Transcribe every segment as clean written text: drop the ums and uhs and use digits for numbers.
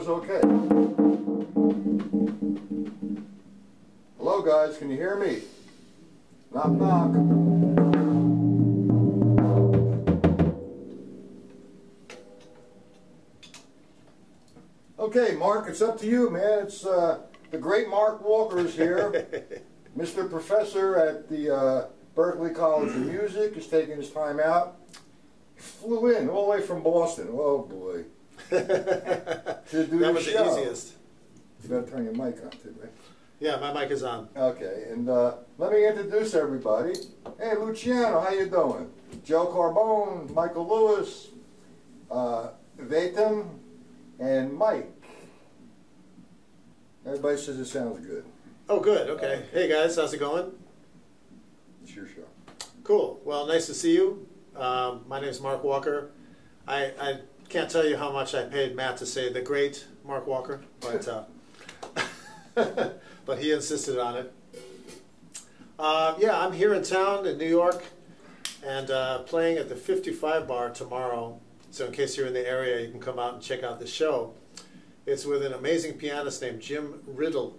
goes okay. Hello guys, can you hear me? Knock knock. Okay, Mark, it's up to you, man. It's the great Mark Walker's here. Mr. Professor at the Berklee College of Music is taking his time out. He flew in all the way from Boston. Oh boy. To do that was show. The easiest. You better turn your mic on too, right? Yeah, my mic is on. Okay, and let me introduce everybody. Hey, Luciano, how you doing? Joe Carbone, Michael Lewis, Vatum, and Mike. Everybody says it sounds good. Oh, good. Okay. Hey, guys. How's it going? It's your show. Cool. Well, nice to see you. My name is Mark Walker. I can't tell you how much I paid Matt to say the great Mark Walker, but but he insisted on it. Yeah, I'm here in town in New York and playing at the 55 Bar tomorrow. So in case you're in the area, you can come out and check out the show. It's with an amazing pianist named Jim Riddle,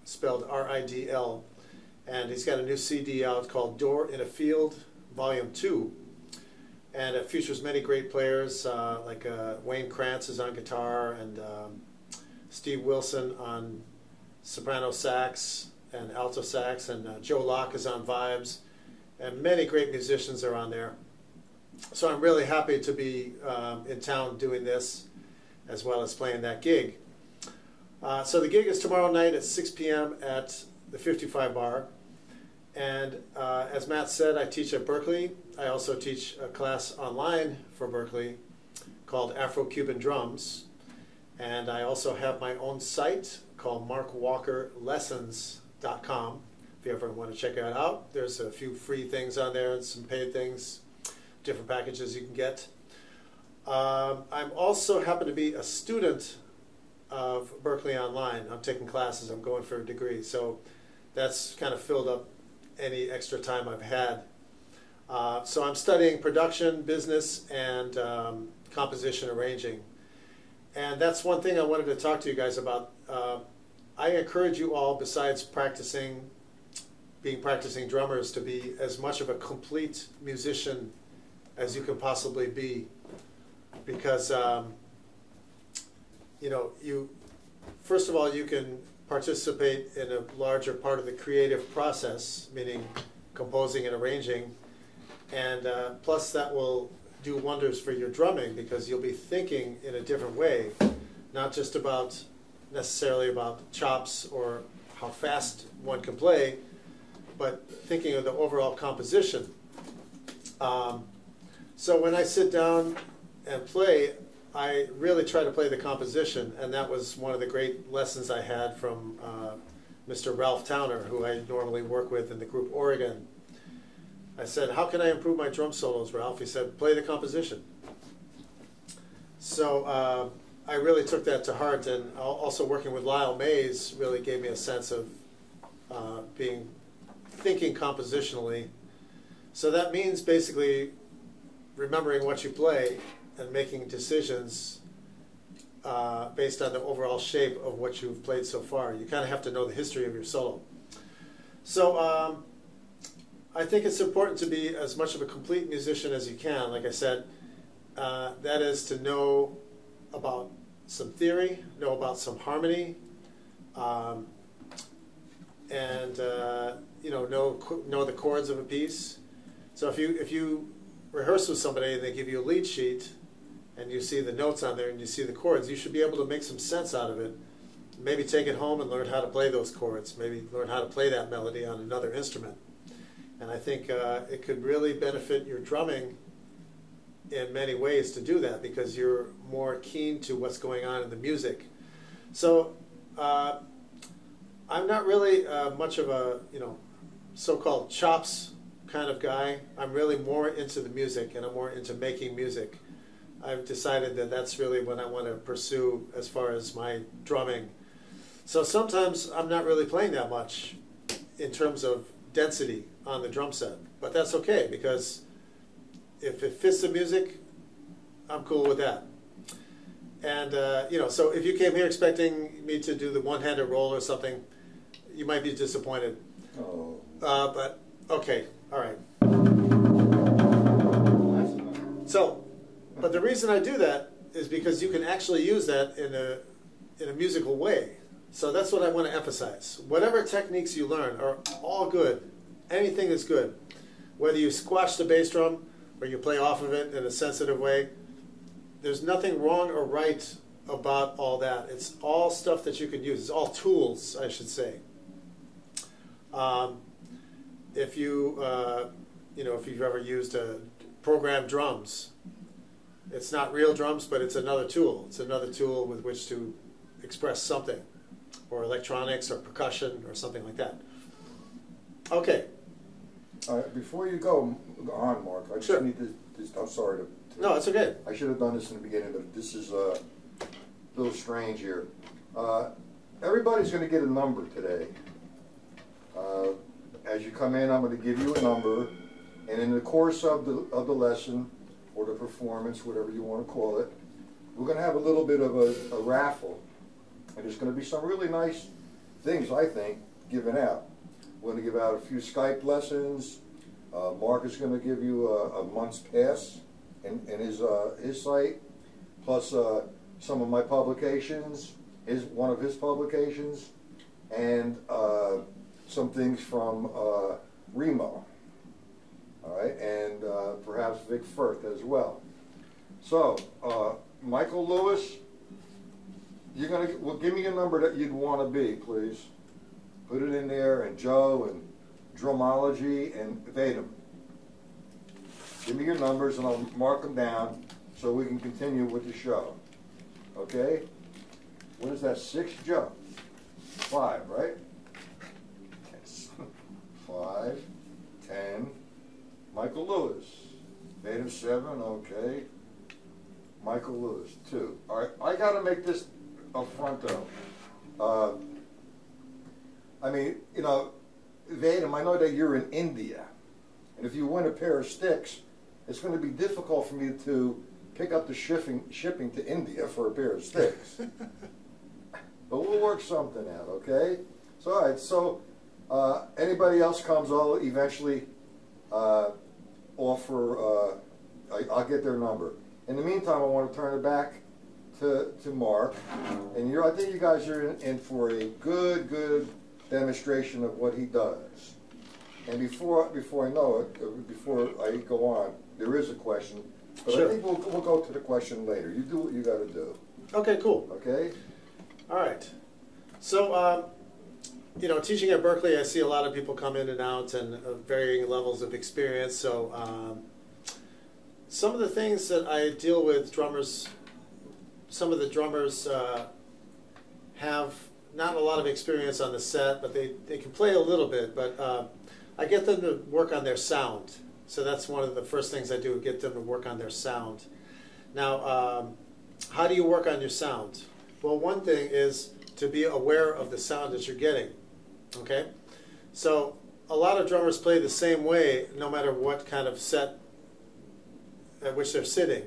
spelled R-I-D-L. And he's got a new CD out called Door in a Field, Volume 2. And it features many great players, like Wayne Krantz is on guitar, and Steve Wilson on soprano sax and alto sax, and Joe Locke is on vibes. And many great musicians are on there. So I'm really happy to be in town doing this, as well as playing that gig. So the gig is tomorrow night at 6 p.m. at the 55 Bar. And as Matt said, I teach at Berklee. I also teach a class online for Berklee called Afro-Cuban Drums. And I also have my own site called markwalkerlessons.com. If you ever want to check that out, there's a few free things on there and some paid things, different packages you can get. I'm also happen to be a student of Berklee Online. I'm taking classes, I'm going for a degree, so that's kind of filled up any extra time I've had. So I'm studying production, business, and composition arranging. And that's one thing I wanted to talk to you guys about. I encourage you all, besides being practicing drummers, to be as much of a complete musician as you can possibly be. Because, you know, first of all, you can participate in a larger part of the creative process, meaning composing and arranging, and plus that will do wonders for your drumming, because you'll be thinking in a different way, not just necessarily about chops or how fast one can play, but thinking of the overall composition. So when I sit down and play, I really try to play the composition, and that was one of the great lessons I had from Mr. Ralph Towner, who I normally work with in the group Oregon. I said, how can I improve my drum solos, Ralph? He said, play the composition. So I really took that to heart, and also working with Lyle Mays really gave me a sense of thinking compositionally. So that means basically remembering what you play and making decisions based on the overall shape of what you've played so far. You kind of have to know the history of your solo. So I think it's important to be as much of a complete musician as you can. Like I said, that is to know about some theory, know about some harmony, and you know the chords of a piece. So if you rehearse with somebody and they give you a lead sheet, and you see the notes on there and you see the chords, you should be able to make some sense out of it. Maybe take it home and learn how to play those chords. Maybe learn how to play that melody on another instrument. And I think it could really benefit your drumming in many ways to do that, because you're more keen to what's going on in the music. So I'm not really much of a so-called chops kind of guy. I'm really more into the music, and I'm more into making music. I've decided that that's really what I want to pursue as far as my drumming. So sometimes I'm not really playing that much in terms of density on the drum set, but that's okay, because if it fits the music, I'm cool with that. And, so if you came here expecting me to do the one-handed roll or something, you might be disappointed. Oh. But, okay, all right. So, but the reason I do that is because you can actually use that in a musical way. So that's what I want to emphasize. Whatever techniques you learn are all good. Anything is good. Whether you squash the bass drum or you play off of it in a sensitive way, there's nothing wrong or right about all that. It's all stuff that you can use. It's all tools, I should say. If you've ever used programmed drums, it's not real drums, but it's another tool. It's another tool with which to express something, or electronics, or percussion, or something like that. Okay. Before you go on, Mark, I just need to. I'm sorry to. No, it's okay. I should have done this in the beginning, but this is a little strange here. Everybody's going to get a number today. As you come in, I'm going to give you a number, and in the course of the lesson, or the performance, whatever you want to call it, we're going to have a little bit of a raffle. And there's going to be some really nice things, I think, given out. We're going to give out a few Skype lessons. Mark is going to give you a month's pass in his site, plus some of my publications, one of his publications, and some things from Remo. All right, and perhaps Vic Firth as well. So, Michael Lewis, give me a number that you'd want to be, please. Put it in there, and Joe, and Drumology, and Vadim. Give me your numbers, and I'll mark them down so we can continue with the show. Okay? What is that, 6, Joe? 5, right? Yes. 5, 10. Michael Lewis. Vadim 7, okay. Michael Lewis, 2. All right, I got to make this up front, though. I mean, Vadim, I know that you're in India. And if you win a pair of sticks, it's going to be difficult for me to pick up the shipping to India for a pair of sticks. But we'll work something out, okay? So, all right, so anybody else comes, I'll eventually offer, I'll get their number. In the meantime, I want to turn it back to Mark. And I think you guys are in for a good demonstration of what he does. And before I know it, before I go on, there is a question, but sure. I think we'll go to the question later. You do what you got to do. Okay, cool. Okay? All right. So, teaching at Berkeley, I see a lot of people come in and out and varying levels of experience. So, some of the things that I deal with drummers, some of the drummers have not a lot of experience on the set, but they can play a little bit, but I get them to work on their sound. So that's one of the first things I do, get them to work on their sound. Now, how do you work on your sound? Well, one thing is to be aware of the sound that you're getting, okay? So a lot of drummers play the same way no matter what kind of set at which they're sitting,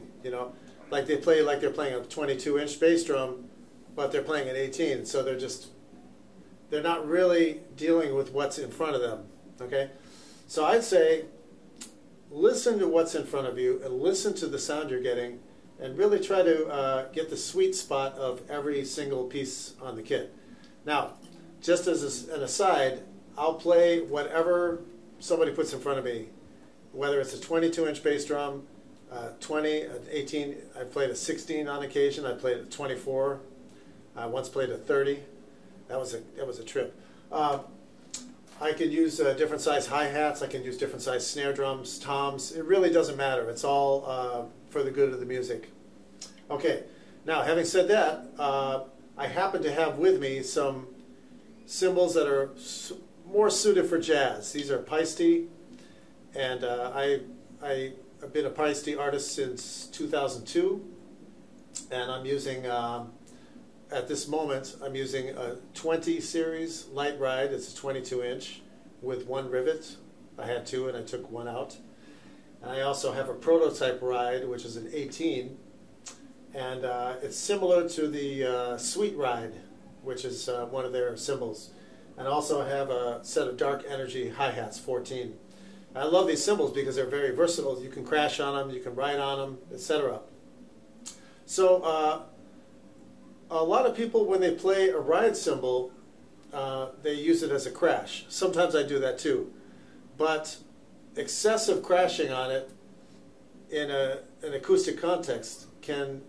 like they play like they're playing a 22-inch bass drum, but they're playing an 18, so they're not really dealing with what's in front of them, okay? So I'd say listen to what's in front of you and listen to the sound you're getting and really try to get the sweet spot of every single piece on the kit. Now, just as an aside, I'll play whatever somebody puts in front of me, whether it's a 22-inch bass drum, 20, 18, I played a 16 on occasion, I played a 24, I once played a 30, that was a trip. I could use different size hi-hats, I can use different size snare drums, toms, it really doesn't matter, it's all for the good of the music. Okay, now having said that, I happen to have with me some cymbals that are more suited for jazz. These are Paiste, and I've been a Paiste artist since 2002, and I'm using, at this moment, I'm using a 20 series light ride. It's a 22-inch with 1 rivet. I had 2 and I took 1 out. And I also have a prototype ride, which is an 18, And it's similar to the Sweet Ride, which is one of their cymbals. And also I have a set of Dark Energy hi-hats, 14. I love these cymbals because they're very versatile. You can crash on them, you can ride on them, etc. So a lot of people, when they play a ride cymbal, they use it as a crash. Sometimes I do that too. But excessive crashing on it in an acoustic context can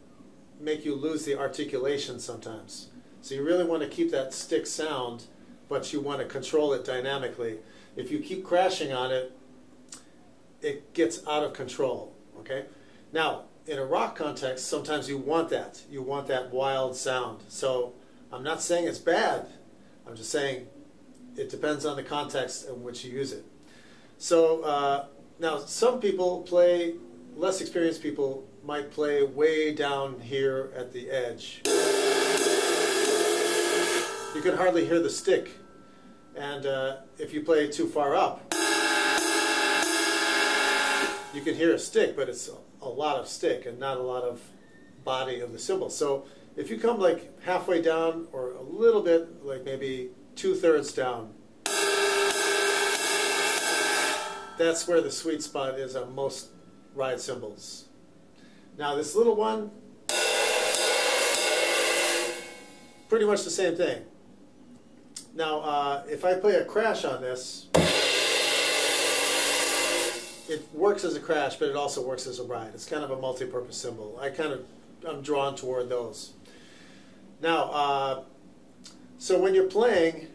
make you lose the articulation sometimes. So you really want to keep that stick sound, but you want to control it dynamically. If you keep crashing on it, it gets out of control, okay? Now, in a rock context, sometimes you want that. You want that wild sound. So I'm not saying it's bad. I'm just saying it depends on the context in which you use it. So now some people play, less experienced people might play way down here at the edge. You can hardly hear the stick. And if you play too far up, you can hear a stick, but it's a lot of stick and not a lot of body of the cymbal. So if you come like halfway down or a little bit, like maybe 2/3 down, that's where the sweet spot is on most ride cymbals. Now this little one, pretty much the same thing. Now if I play a crash on this, it works as a crash, but it also works as a ride. It's kind of a multi-purpose cymbal. I'm drawn toward those. Now, so when you're playing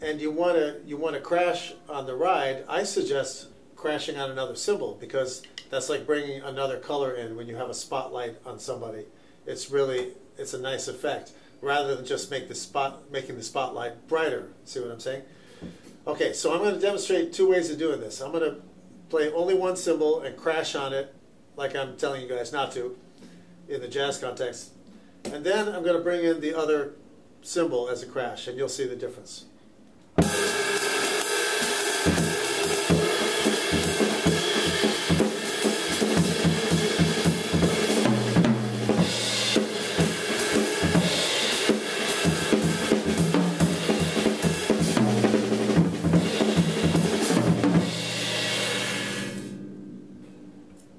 and you want to crash on the ride, I suggest crashing on another cymbal, because that's like bringing another color in when you have a spotlight on somebody. It's a nice effect, rather than just making the spotlight brighter. See what I'm saying? Okay, so I'm going to demonstrate two ways of doing this. I'm going to play only one cymbal and crash on it, like I'm telling you guys not to, in the jazz context. And then I'm going to bring in the other cymbal as a crash, and you'll see the difference.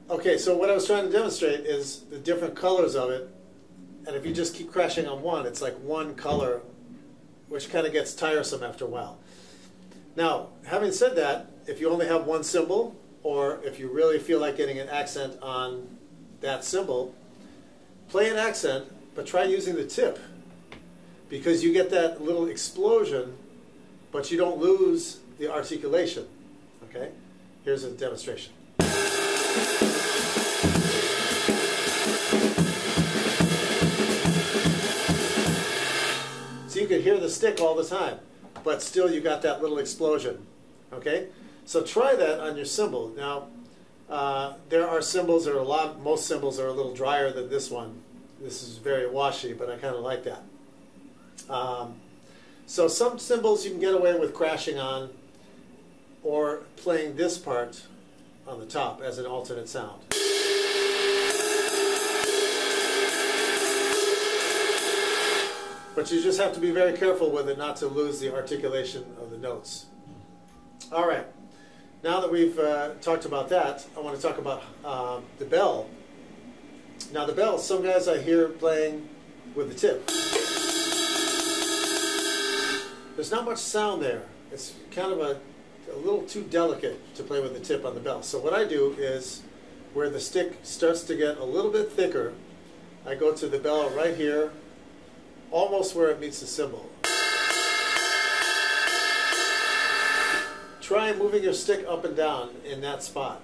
Okay, so what I was trying to demonstrate is the different colors of it, and if you just keep crashing on one, it's like one color, which kind of gets tiresome after a while. Now, having said that, if you only have one cymbal, or if you really feel like getting an accent on that cymbal, play an accent, but try using the tip, because you get that little explosion, but you don't lose the articulation. Okay? Here's a demonstration. So you could hear the stick all the time, but still you got that little explosion. Okay? So try that on your cymbal. Now, there are cymbals that are most cymbals are a little drier than this one. This is very washy, but I kind of like that. So some cymbals you can get away with crashing on, or playing this part on the top as an alternate sound. But you just have to be very careful with it not to lose the articulation of the notes. All right, now that we've talked about that, I want to talk about the bell. Now the bell, some guys I hear playing with the tip. There's not much sound there. It's kind of a little too delicate to play with the tip on the bell. So what I do is, where the stick starts to get a little bit thicker, I go to the bell right here, almost where it meets the cymbal. Try moving your stick up and down in that spot.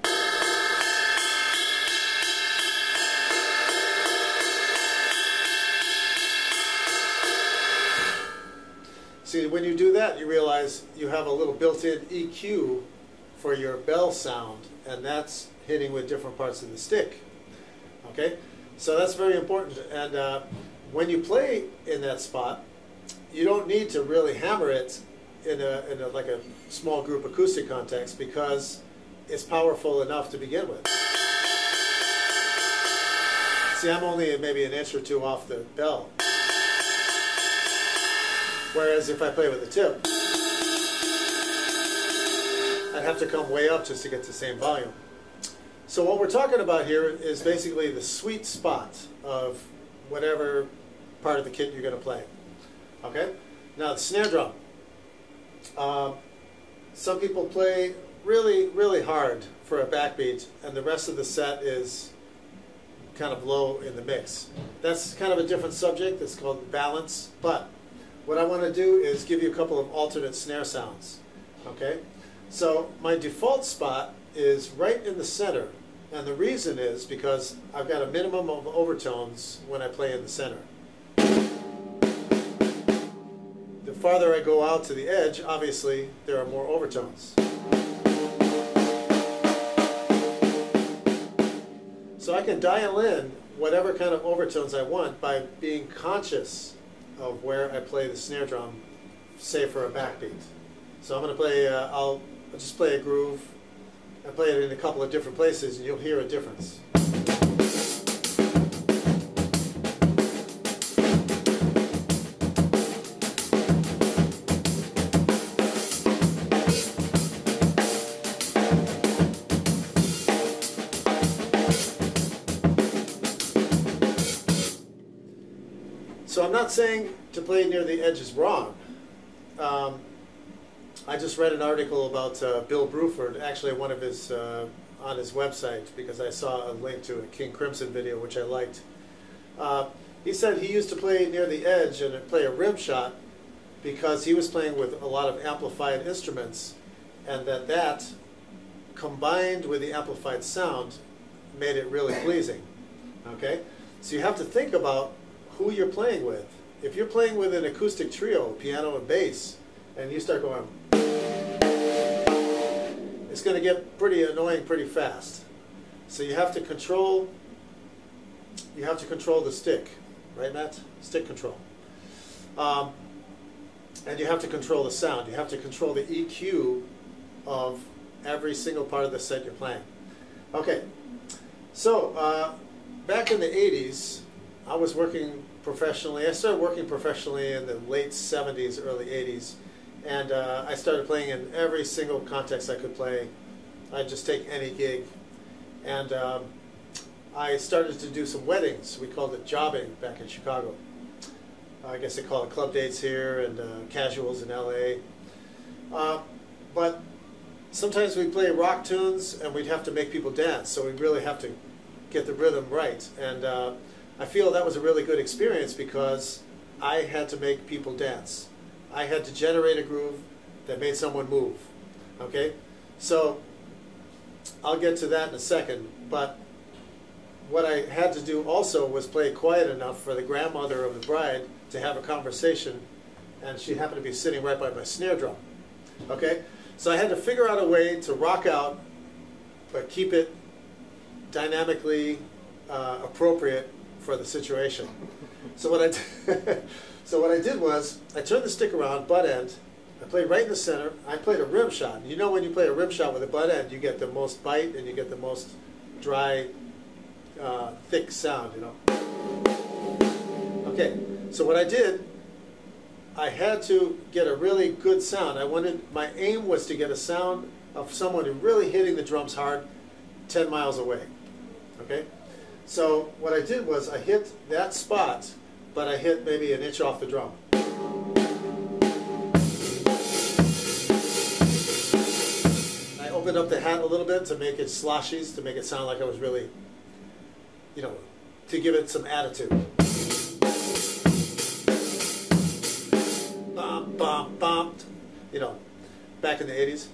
See, when you do that, you realize you have a little built-in EQ for your bell sound, and that's hitting with different parts of the stick. Okay? So that's very important. And when you play in that spot, you don't need to really hammer it in like a small group acoustic context, because it's powerful enough to begin with. See, I'm only maybe an inch or two off the bell. Whereas if I play with the tip, I'd have to come way up just to get the same volume. So what we're talking about here is basically the sweet spot of whatever part of the kit you're going to play. Okay? Now the snare drum. Some people play really, really hard for a backbeat, and the rest of the set is kind of low in the mix. That's kind of a different subject. It's called balance. But what I want to do is give you a couple of alternate snare sounds. Okay? So my default spot is right in the center, and the reason is because I've got a minimum of overtones when I play in the center. The farther I go out to the edge, obviously, there are more overtones. So I can dial in whatever kind of overtones I want by being conscious of where I play the snare drum, say for a backbeat. So I'm going to play, I'll just play a groove. I play it in a couple of different places and you'll hear a difference. So I'm not saying to play near the edge is wrong. I just read an article about Bill Bruford, actually one of his, on his website, because I saw a link to a King Crimson video, which I liked. He said he used to play near the edge and play a rim shot because he was playing with a lot of amplified instruments, and that combined with the amplified sound made it really pleasing. Okay? So you have to think about who you're playing with. If you're playing with an acoustic trio, piano and bass, and you start going, it's going to get pretty annoying pretty fast. So you have to control the stick, right, Matt? Stick control. And you have to control the sound. You have to control the EQ of every single part of the set you're playing. Okay, so back in the 80s, I was working professionally. I started working professionally in the late 70s, early 80s. And I started playing in every single context I could play. I'd just take any gig. And I started to do some weddings. We called it jobbing back in Chicago. I guess they call it club dates here and casuals in LA. But sometimes we'd play rock tunes and we'd have to make people dance. So we'd really have to get the rhythm right. And I feel that was a really good experience because I had to make people dance. I had to generate a groove that made someone move. Okay? So I'll get to that in a second, but what I had to do also was play quiet enough for the grandmother of the bride to have a conversation, and she happened to be sitting right by my snare drum. Okay? So I had to figure out a way to rock out, but keep it dynamically appropriate for the situation. So what I did was, I turned the stick around, butt end, I played right in the center, I played a rim shot. You know when you play a rim shot with a butt end, you get the most bite and you get the most dry, thick sound, you know. Okay, so what I did, I had to get a really good sound. My aim was to get a sound of someone who really hitting the drums hard 10 miles away, okay? So what I did was I hit that spot, but I hit maybe an inch off the drum. I opened up the hat a little bit to make it sloshies, to make it sound like I was really, you know, to give it some attitude. Bum, bum, bum, you know, back in the 80s.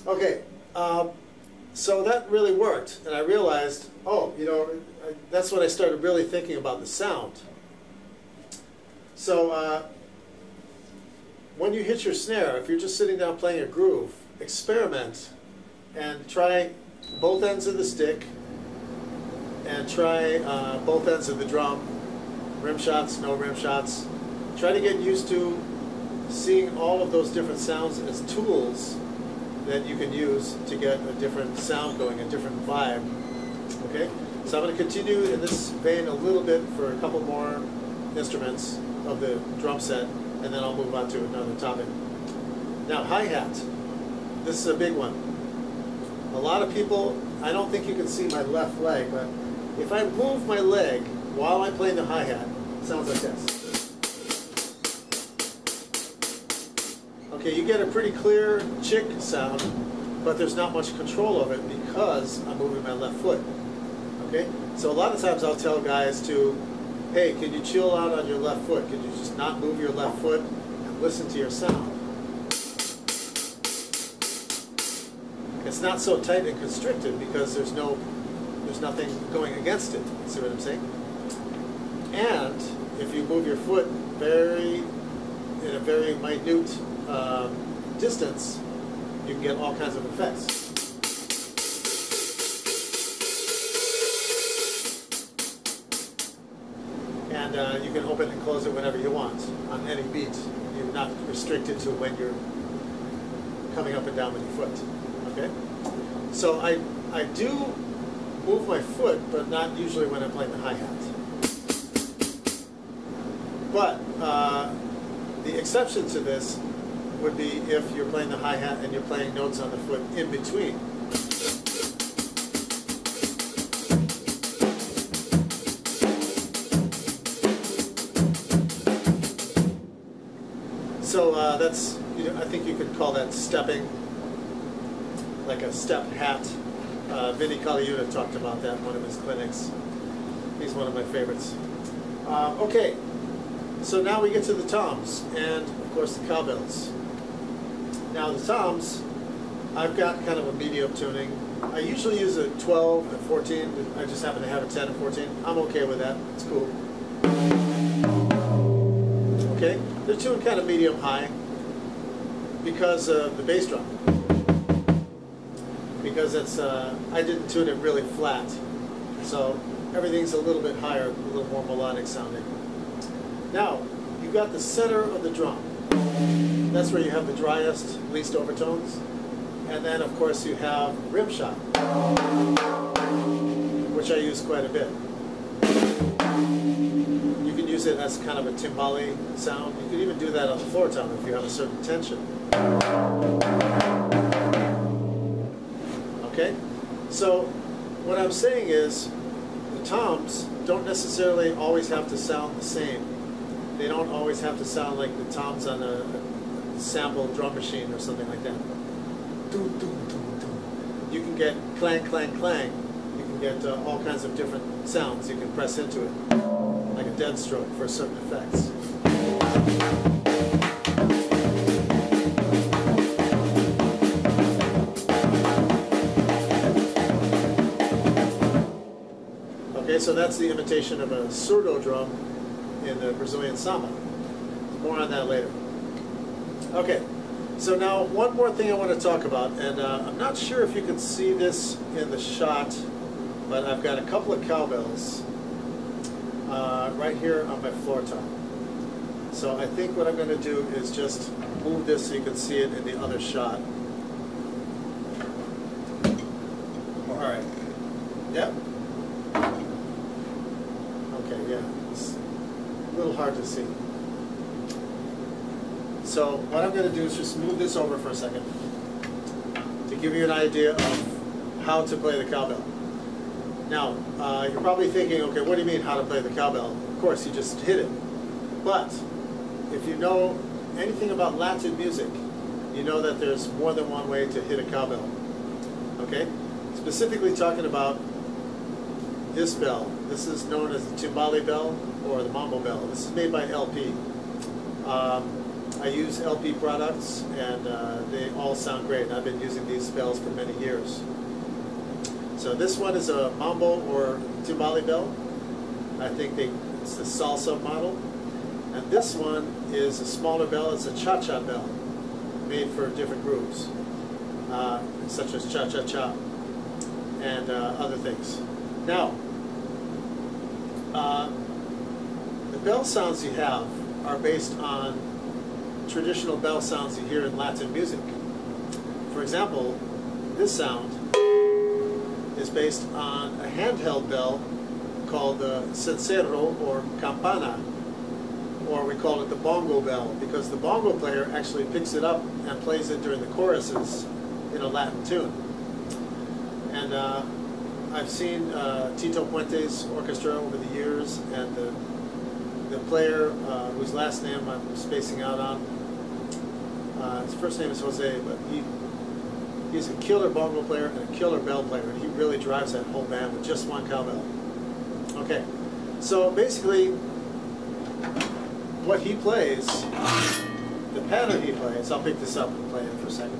Okay, so that really worked, and I realized, oh, you know, that's when I started really thinking about the sound. So when you hit your snare, if you're just sitting down playing a groove, experiment and try both ends of the stick and try both ends of the drum, rim shots, no rim shots. Try to get used to seeing all of those different sounds as tools that you can use to get a different sound going, a different vibe. Okay? So I'm going to continue in this vein a little bit for a couple more instruments of the drum set, and then I'll move on to another topic. Now, hi-hat. This is a big one. A lot of people, I don't think you can see my left leg, but if I move my leg while I'm playing the hi-hat, it sounds like this. Okay, you get a pretty clear chick sound, but there's not much control of it because I'm moving my left foot. Okay, so a lot of times I'll tell guys to, hey, can you chill out on your left foot? Can you just not move your left foot and listen to your sound? It's not so tight and constricted because there's nothing going against it. See what I'm saying? And if you move your foot in a very minute distance, you can get all kinds of effects. And you can open and close it whenever you want on any beat. You're not restricted to when you're coming up and down with your foot. Okay? So I do move my foot, but not usually when I'm playing the hi-hat. But the exception to this would be if you're playing the hi-hat and you're playing notes on the foot in between. So that's, I think you could call that stepping, like a step hat. Vinny Colaiuta talked about that in one of his clinics. He's one of my favorites. Okay, so now we get to the toms and, of course, the cowbells. Now the toms, I've got kind of a medium tuning. I usually use a 12 and 14. I just happen to have a 10 and 14. I'm okay with that. It's cool. Okay, they're tuned kind of medium high because of the bass drum. Because it's, I didn't tune it really flat, so everything's a little bit higher, a little more melodic sounding. Now, you've got the center of the drum. That's where you have the driest, least overtones. And then, of course, you have rim shot, which I use quite a bit. You can use it as kind of a timbale sound. You can even do that on the floor tom if you have a certain tension. Okay? So what I'm saying is the toms don't necessarily always have to sound the same. They don't always have to sound like the toms on a sample drum machine or something like that. You can get clang, clang, clang. You can get all kinds of different sounds you can press into it, like a dead stroke for certain effects. Okay, so that's the imitation of a surdo drum in the Brazilian samba. More on that later. Okay, so now one more thing I want to talk about, and I'm not sure if you can see this in the shot, but I've got a couple of cowbells right here on my floor tom. So I think what I'm going to do is just move this so you can see it in the other shot. All right. Yep. Okay, yeah. It's a little hard to see. So what I'm going to do is just move this over for a second to give you an idea of how to play the cowbell. Now, you're probably thinking, okay, what do you mean how to play the cowbell? Of course, you just hit it. But if you know anything about Latin music, you know that there's more than one way to hit a cowbell. Okay? Specifically talking about this bell. This is known as the timbale bell or the mambo bell. This is made by LP. I use LP products, and they all sound great. I've been using these bells for many years. So this one is a mambo or timbale bell. I think it's the salsa model. And this one is a smaller bell. It's a cha-cha bell, made for different groups, such as cha-cha-cha and other things. Now, the bell sounds you have are based on traditional bell sounds you hear in Latin music. For example, this sound is based on a handheld bell called the cencerro or campana, or we call it the bongo bell, because the bongo player actually picks it up and plays it during the choruses in a Latin tune. And I've seen Tito Puente's orchestra over the years, and the player whose last name I'm spacing out on, his first name is Jose, but he's a killer bongo player and a killer bell player, and he really drives that whole band with just one cowbell. Okay, so basically what he plays, the pattern he plays, I'll pick this up and play it for a second.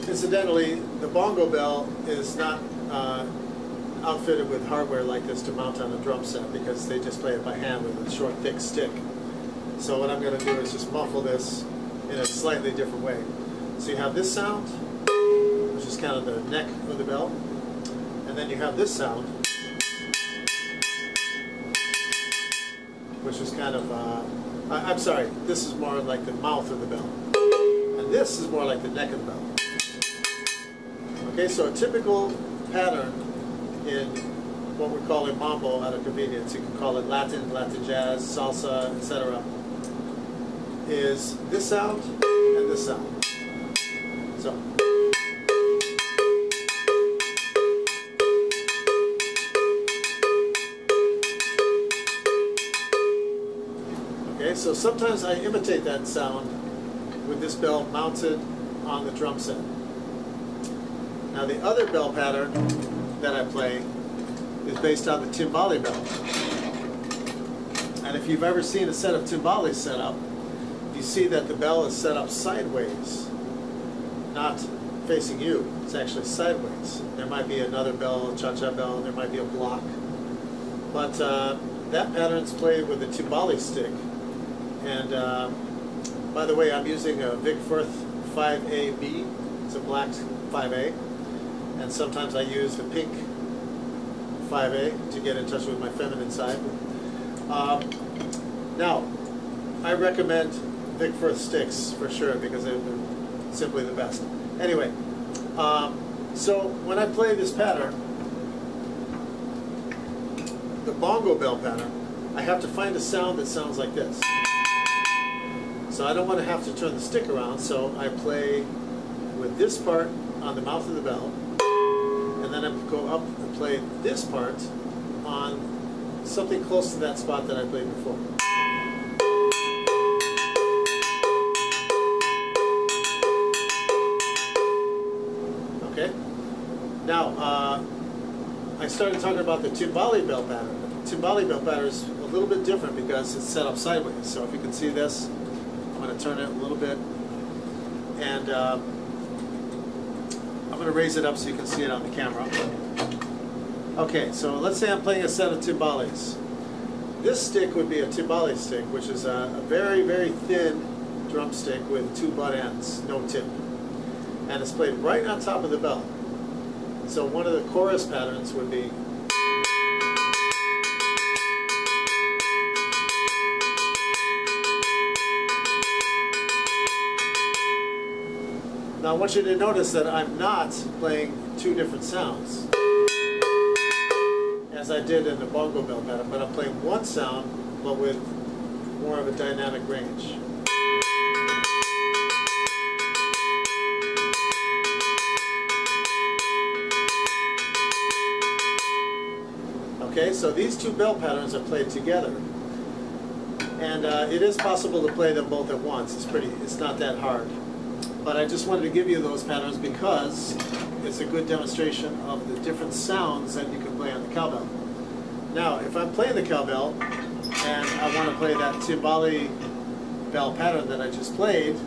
Incidentally, the bongo bell is not outfitted with hardware like this to mount on a drum set, because they just play it by hand with a short, thick stick. So what I'm going to do is just muffle this in a slightly different way. So you have this sound, which is kind of the neck of the bell, and then you have this sound, which is kind of, I'm sorry, this is more like the mouth of the bell, and this is more like the neck of the bell. Okay, so a typical pattern in what we're calling mambo out of convenience, you can call it Latin, Latin jazz, salsa, etc., is this sound and this sound. So. Okay, so sometimes I imitate that sound with this bell mounted on the drum set. Now the other bell pattern that I play is based on the timbale bell. And if you've ever seen a set of timbales set up, you see that the bell is set up sideways, not facing you. It's actually sideways. There might be another bell, a cha-cha bell, and there might be a block. But that pattern's played with a timbale stick. And by the way, I'm using a Vic Firth 5AB. It's a black 5A. And sometimes I use the pink 5A to get in touch with my feminine side. Now, I recommend Vic Firth sticks for sure, because they're simply the best. Anyway, so when I play this pattern, the bongo bell pattern, I have to find a sound that sounds like this. So I don't want to have to turn the stick around, so I play with this part on the mouth of the bell, and then I go up and play this part on something close to that spot that I played before. Okay? Now, I started talking about the timbale bell pattern. The timbale bell pattern is a little bit different because it's set up sideways. So if you can see this, I'm going to turn it a little bit, and I'm going to raise it up so you can see it on the camera. Okay, so let's say I'm playing a set of timbales. This stick would be a timbale stick, which is a very, very thin drumstick with two butt ends, no tip. And it's played right on top of the bell. So one of the chorus patterns would be Now I want you to notice that I'm not playing two different sounds, as I did in the bongo bell pattern, but I'm playing one sound, but with more of a dynamic range. Okay, so these two bell patterns are played together, and it is possible to play them both at once. It's not that hard. But I just wanted to give you those patterns because it's a good demonstration of the different sounds that you can play on the cowbell. Now, if I'm playing the cowbell and I want to play that timbale bell pattern that I just played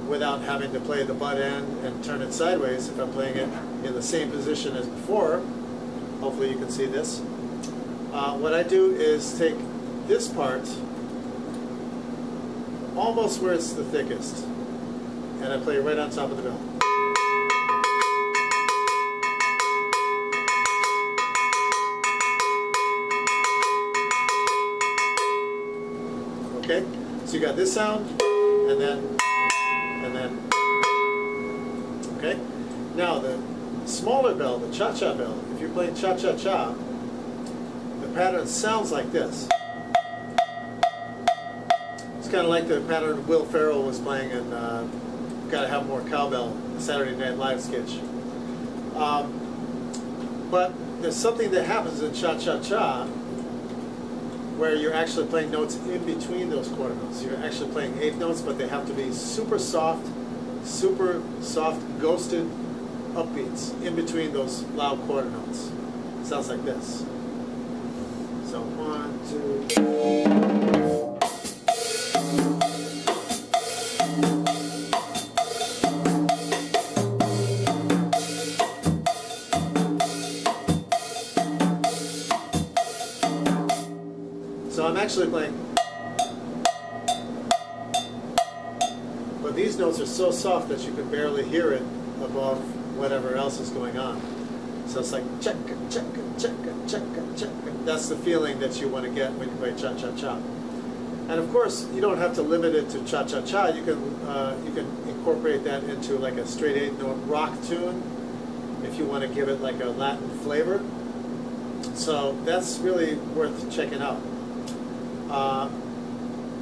without having to play the butt end and turn it sideways, if I'm playing it in the same position as before, hopefully you can see this, what I do is take this part almost where it's the thickest, and I play right on top of the bell. Okay, so you got this sound, and then, okay. Now the smaller bell, the cha-cha bell, if you're playing cha-cha-cha, the pattern sounds like this. It's kind of like the pattern Will Ferrell was playing in Gotta Have More Cowbell, the Saturday Night Live sketch. But there's something that happens in cha-cha-cha where you're actually playing notes in between those quarter notes. You're actually playing eighth notes, but they have to be super soft, ghosted upbeats in between those loud quarter notes. It sounds like this. So 1, 2. So I'm actually playing, but these notes are so soft that you can barely hear it above whatever else is going on. So it's like checka, checka, checka, checka, checka. That's the feeling that you want to get when you play cha-cha-cha. And of course, you don't have to limit it to cha-cha-cha. You can incorporate that into like a straight 8-note rock tune if you want to give it like a Latin flavor. So that's really worth checking out.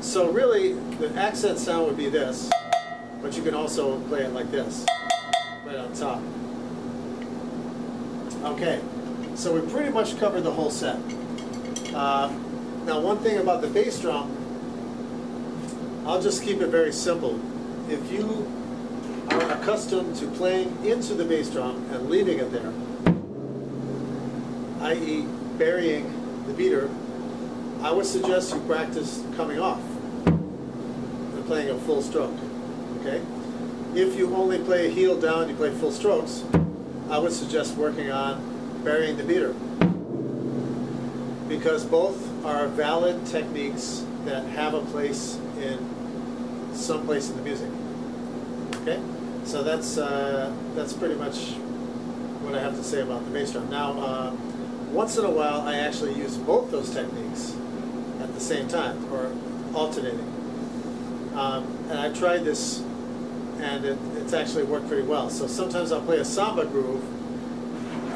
So really, the accent sound would be this, but you can also play it like this, right on top. Okay, so we pretty much covered the whole set. Now one thing about the bass drum, I'll just keep it very simple. If you are accustomed to playing into the bass drum and leaving it there, i.e. burying the beater, I would suggest you practice coming off and playing a full stroke, okay? If you only play heel down, you play full strokes, I would suggest working on burying the beater, because both are valid techniques that have a place in some place in the music, okay? So that's pretty much what I have to say about the bass drum. Now, once in a while, I actually use both those techniques at the same time, or alternating. And I tried this, and it's actually worked pretty well. So sometimes I'll play a samba groove,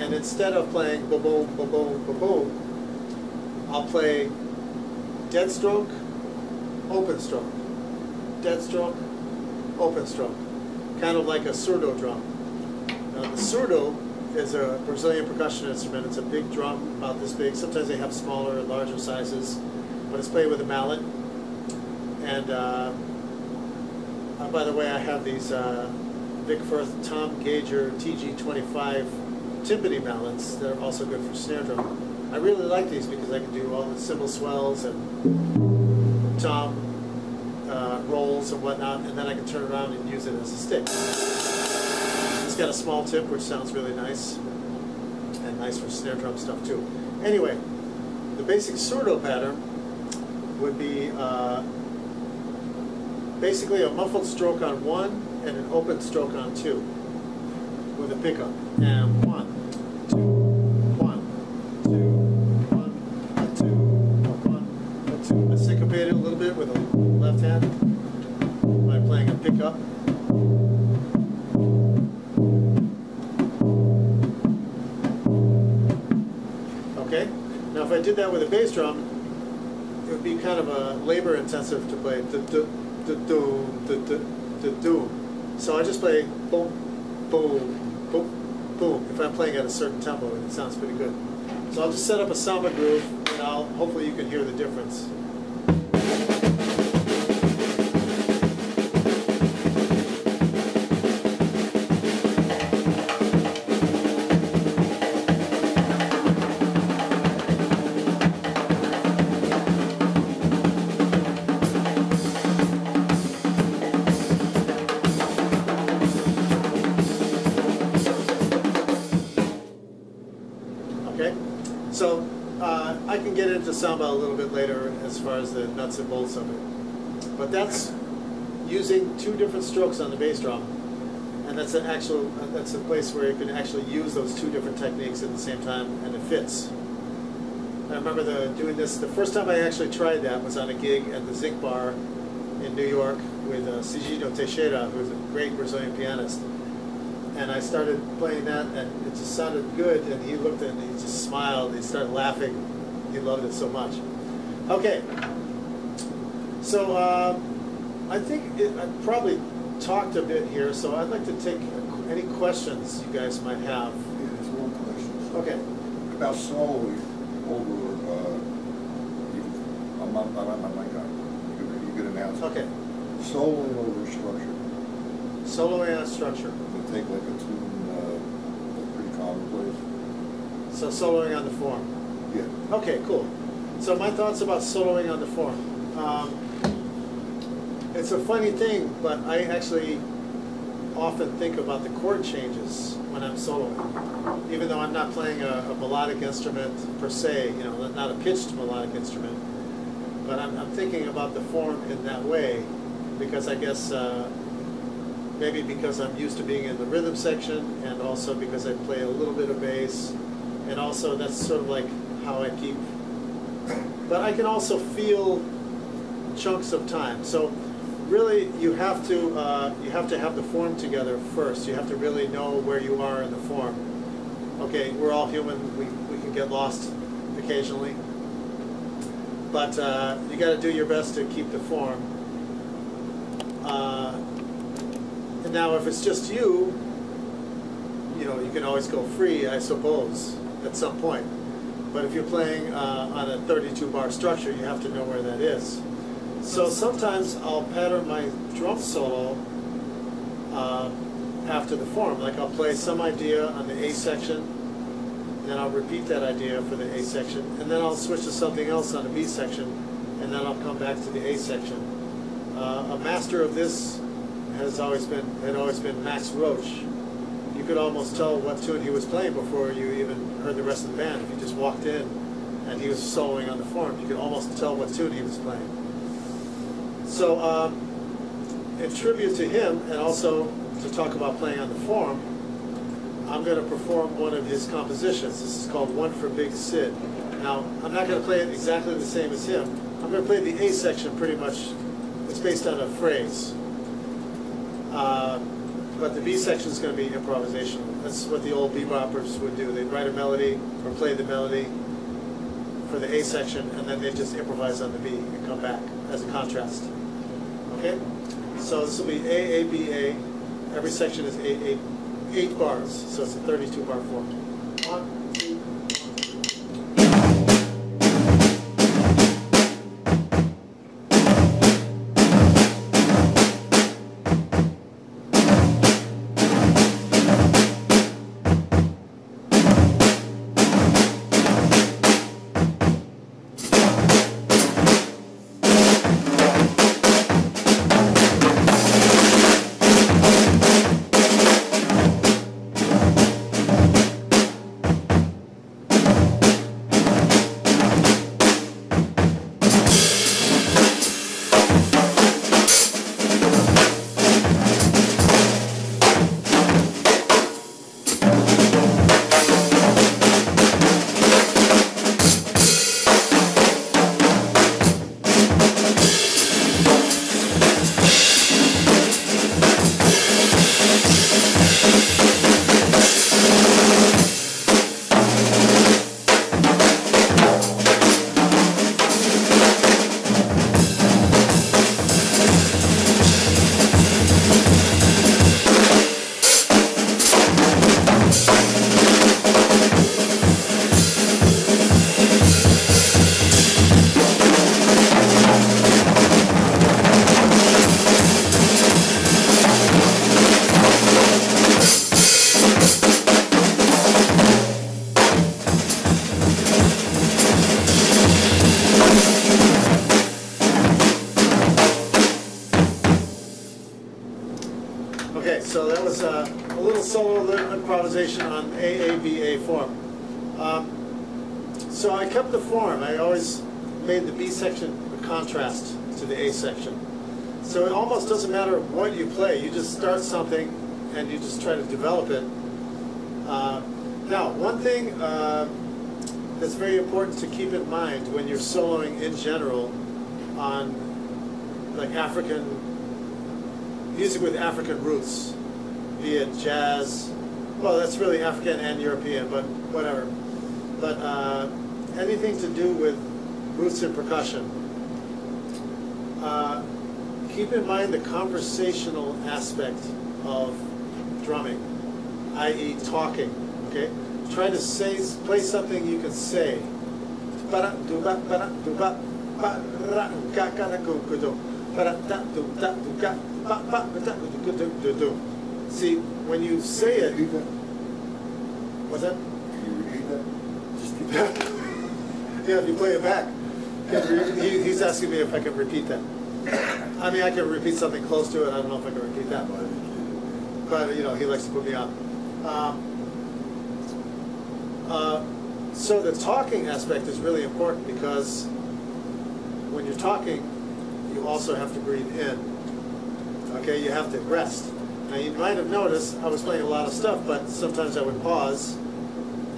and instead of playing ba-boom, ba-boom, ba-boom, I'll play dead stroke, open stroke, dead stroke, open stroke, kind of like a surdo drum. Now the surdo is a Brazilian percussion instrument. It's a big drum, about this big. Sometimes they have smaller, larger sizes, but it's played with a mallet. And by the way, I have these Vic Firth Tom Gauger TG25 timpani mallets. They're also good for snare drum. I really like these because I can do all the cymbal swells and tom rolls and whatnot, and then I can turn around and use it as a stick. It's got a small tip, which sounds really nice, and nice for snare drum stuff too. Anyway, the basic surdo pattern would be basically a muffled stroke on 1 and an open stroke on 2 with a pickup. And 1, 2, 1, 2, 1, 2, 1, 2. I syncopate it a little bit with the left hand by playing a pickup. Okay? Now if I did that with a bass drum, it would be kind of a labor intensive to play doom. So I just play boom, boom, boom, boom. If I'm playing at a certain tempo, it sounds pretty good. So I'll just set up a samba groove, and hopefully you can hear the difference. So I can get into samba a little bit later as far as the nuts and bolts of it. But that's using 2 different strokes on the bass drum. And that's a place where you can actually use those 2 different techniques at the same time, and it fits. I remember doing this, the first time I actually tried that was on a gig at the Zinc Bar in New York with Sigino Teixeira, who's a great Brazilian pianist. And I started playing that, and it just sounded good, and he looked at it, and he just smiled, he started laughing. He loved it so much. Okay, so I think I probably talked a bit here, so I'd like to take any questions you guys might have. Yeah, there's one question. Okay. About soloing over, I'm not my guy. You could announce it. Okay. Soloing over structure. Soloing on structure. To take like a tune that's pretty commonplace. So soloing on the form. Yeah. Okay, cool. So my thoughts about soloing on the form. It's a funny thing, but I actually often think about the chord changes when I'm soloing. Even though I'm not playing a melodic instrument per se, you know, not a pitched melodic instrument, but I'm thinking about the form in that way because I guess maybe because I'm used to being in the rhythm section, and also because I play a little bit of bass, and also that's sort of like how I keep. But I can also feel chunks of time. So really, you have to have the form together first. You have to really know where you are in the form. Okay, we're all human. We can get lost occasionally, but you got to do your best to keep the form. And now, if it's just you know, you can always go free, I suppose, at some point. But if you're playing on a 32-bar structure, you have to know where that is. So sometimes I'll pattern my drum solo after the form. Like I'll play some idea on the A section, then I'll repeat that idea for the A section, and then I'll switch to something else on the B section, and then I'll come back to the A section. A master of this had always been Max Roach. You could almost tell what tune he was playing before you even heard the rest of the band. If you just walked in and he was soloing on the form, you could almost tell what tune he was playing. So in tribute to him, and also to talk about playing on the form, I'm going to perform one of his compositions. This is called One for Big Sid. Now, I'm not going to play it exactly the same as him. I'm going to play the A section pretty much. It's based on a phrase. But the B section is going to be improvisational. That's what the old beboppers would do. They'd write a melody or play the melody for the A section, and then they'd just improvise on the B and come back as a contrast. Okay? So this will be A, A, B, A. Every section is 8 bars, so it's a 32-bar form. 1, 2, improvisation on AABA form. So I kept the form. I always made the B section a contrast to the A section. So it almost doesn't matter what you play. You just start something and you just try to develop it. Now, one thing that's very important to keep in mind when you're soloing in general on like African music with African roots, be it jazz. Well, that's really African and European, but whatever. But anything to do with roots and percussion. Keep in mind the conversational aspect of drumming, i.e. talking, okay? Try to play something you can say. See, when you say it, what's that? Can you repeat that? Just keep that. Yeah, if you play it back. He's asking me if I can repeat that. I mean, I can repeat something close to it. I don't know if I can repeat that. But, you know, he likes to put me on. So the talking aspect is really important because when you're talking, you also have to breathe in. Okay, you have to rest. Now, you might have noticed I was playing a lot of stuff, but sometimes I would pause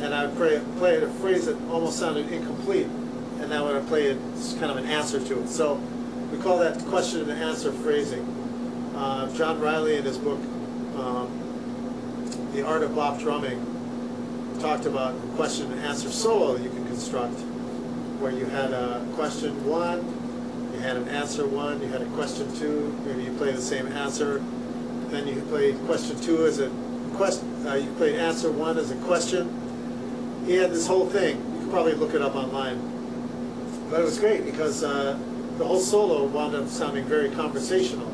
and I would play a phrase that almost sounded incomplete, and then when I play it, it's kind of an answer to it. So we call that question and answer phrasing. John Riley, in his book, The Art of Bop Drumming, talked about a question and answer solo you can construct, where you had a question one, you had an answer one, you had a question two, maybe you play the same answer, then you played question two as a question, you played answer one as a question. He had this whole thing. You could probably look it up online. But it was great because the whole solo wound up sounding very conversational.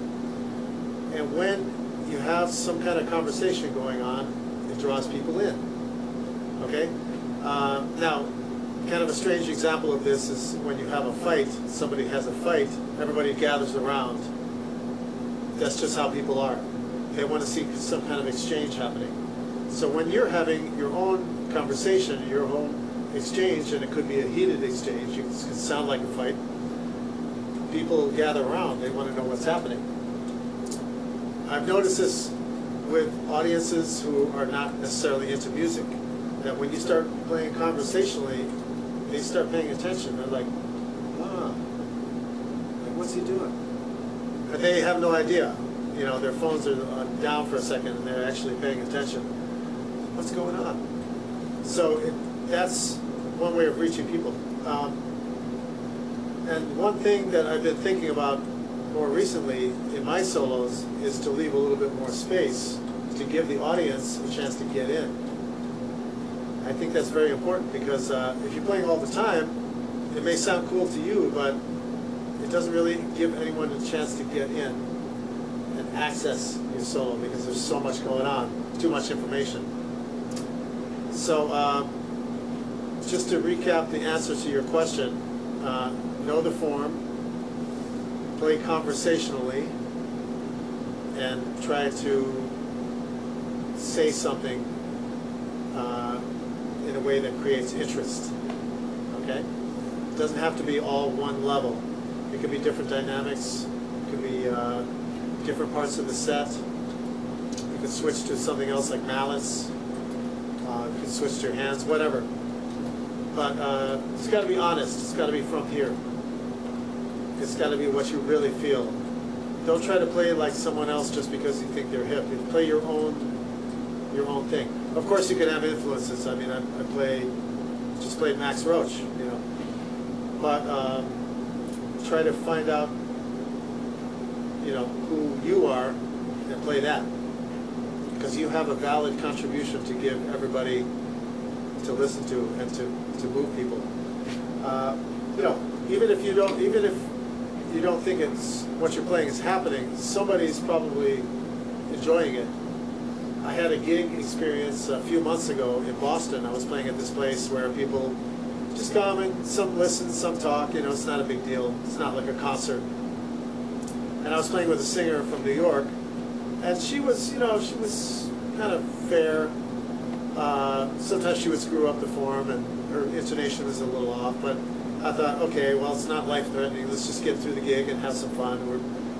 And when you have some kind of conversation going on, it draws people in. Okay? Now, kind of a strange example of this is when you have a fight, somebody has a fight, everybody gathers around. That's just how people are. They want to see some kind of exchange happening. So when you're having your own conversation, your own exchange, and it could be a heated exchange, it could sound like a fight, people gather around, they want to know what's happening. I've noticed this with audiences who are not necessarily into music, that when you start playing conversationally, they start paying attention. They're like, like, what's he doing? And they have no idea. You know, their phones are down for a second and they're actually paying attention. What's going on? So that's one way of reaching people. And one thing that I've been thinking about more recently in my solos is to leave a little bit more space to give the audience a chance to get in. I think that's very important because if you're playing all the time, it may sound cool to you, but it doesn't really give anyone a chance to get in and access your solo because there's so much going on, too much information. So just to recap the answer to your question, know the form, play conversationally, and try to say something in a way that creates interest, okay? It doesn't have to be all one level. It could be different dynamics, it could be different parts of the set. You could switch to something else like mallets, you could switch to your hands, whatever. But it's got to be honest, it's got to be from here. It's got to be what you really feel. Don't try to play like someone else just because you think they're hip. You play your own thing. Of course, you can have influences. I mean, I just played Max Roach, you know. But try to find out, you know, who you are and play that, because you have a valid contribution to give everybody to listen to and to move people. You know, even if you don't think it's what you're playing is happening, somebody's probably enjoying it. I had a gig experience a few months ago in Boston. I was playing at this place where people just come and some listen, some talk. You know, it's not a big deal. It's not like a concert. And I was playing with a singer from New York, and she was, you know, she was kind of fair. Sometimes she would screw up the form, and her intonation was a little off. But I thought, okay, well, it's not life-threatening. Let's just get through the gig and have some fun.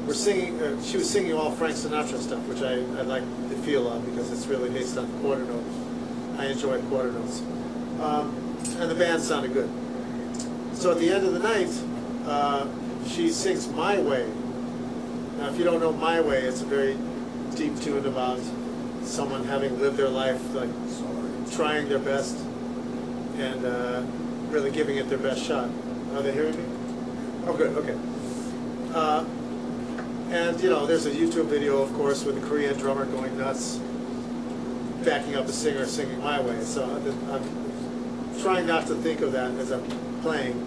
We're singing. She was singing all Frank Sinatra stuff, which I like the feel of because it's really based on the quarter note. I enjoy quarter notes, and the band sounded good. So at the end of the night, she sings "My Way." Now, if you don't know "My Way," it's a very deep tune about someone having lived their life, like trying their best and really giving it their best shot. Are they hearing me? Oh, good. Okay. And you know, there's a YouTube video, of course, with a Korean drummer going nuts, backing up a singer singing My Way. So I'm trying not to think of that as I'm playing.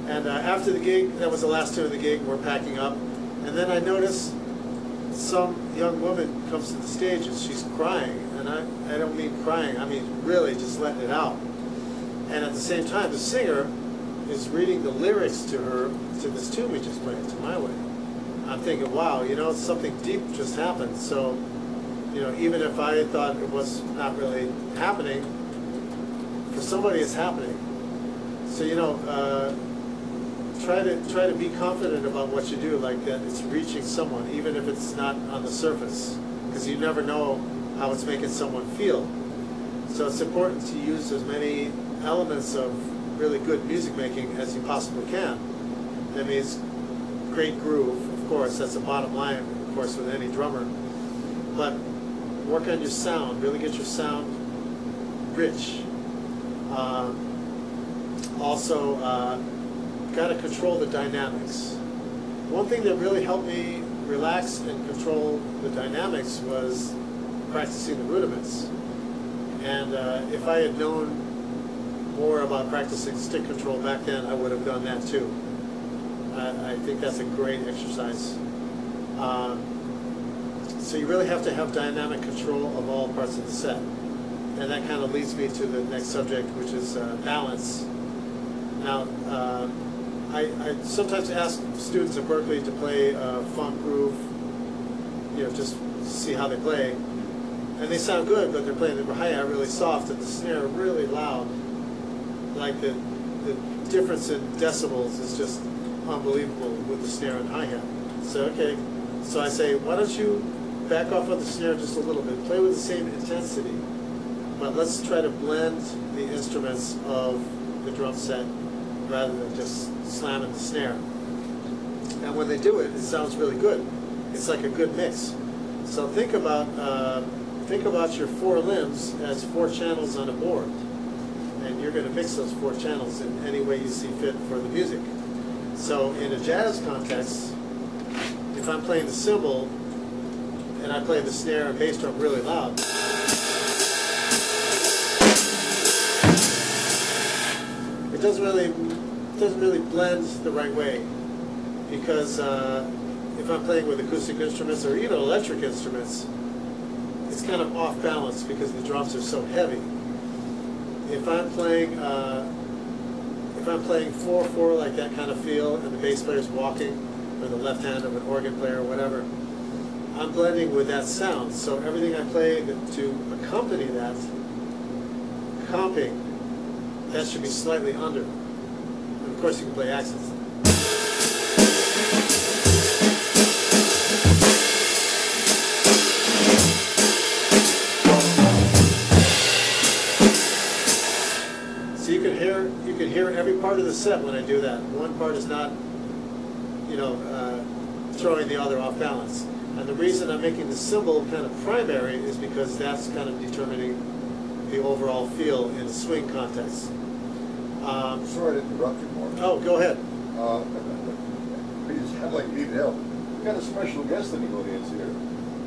And after the gig, that was the last tune of the gig, we're packing up. And then I notice some young woman comes to the stage and she's crying. And I don't mean crying, I mean really just letting it out. And at the same time, the singer is reading the lyrics to her, to this tune we just played, to My Way. I'm thinking, wow, you know, something deep just happened. So, you know, even if I thought it was not really happening, for somebody it's happening. So, you know, try to be confident about what you do, like that it's reaching someone, even if it's not on the surface, because you never know how it's making someone feel. So it's important to use as many elements of really good music making as you possibly can. That means great groove, of course, that's the bottom line, of course, with any drummer. But work on your sound, really get your sound rich. Also, got to control the dynamics. One thing that really helped me relax and control the dynamics was practicing the rudiments. And if I had known more about practicing stick control back then, I would have done that too. I think that's a great exercise. So you really have to have dynamic control of all parts of the set. And that kind of leads me to the next subject, which is balance. Now, I sometimes ask students at Berkeley to play funk groove, you know, just see how they play. And they sound good, but they're playing the hi-hat really soft and the snare really loud. Like the difference in decibels is just unbelievable with the snare and hi-hat. So, okay, so I say, why don't you back off of the snare just a little bit, play with the same intensity, but let's try to blend the instruments of the drum set rather than just slamming the snare. And when they do it, it sounds really good. It's like a good mix. So think about your four limbs as four channels on a board. And you're going to mix those four channels in any way you see fit for the music. So in a jazz context, if I'm playing the cymbal and I play the snare and bass drum really loud, it doesn't really blend the right way, because if I'm playing with acoustic instruments or even electric instruments, it's kind of off balance because the drums are so heavy. If I'm playing 4/4, like that kind of feel, and the bass player's walking, or the left hand of an organ player or whatever, I'm blending with that sound. So everything I play to accompany that, comping, that should be slightly under. And of course you can play accents. You can hear every part of the set when I do that. One part is not, you know, throwing the other off balance. And the reason I'm making the cymbal kind of primary is because that's kind of determining the overall feel in the swing context. Sorry to interrupt you, Mark. Oh, go ahead. I'd like you to help. We've got a special guest in the audience here.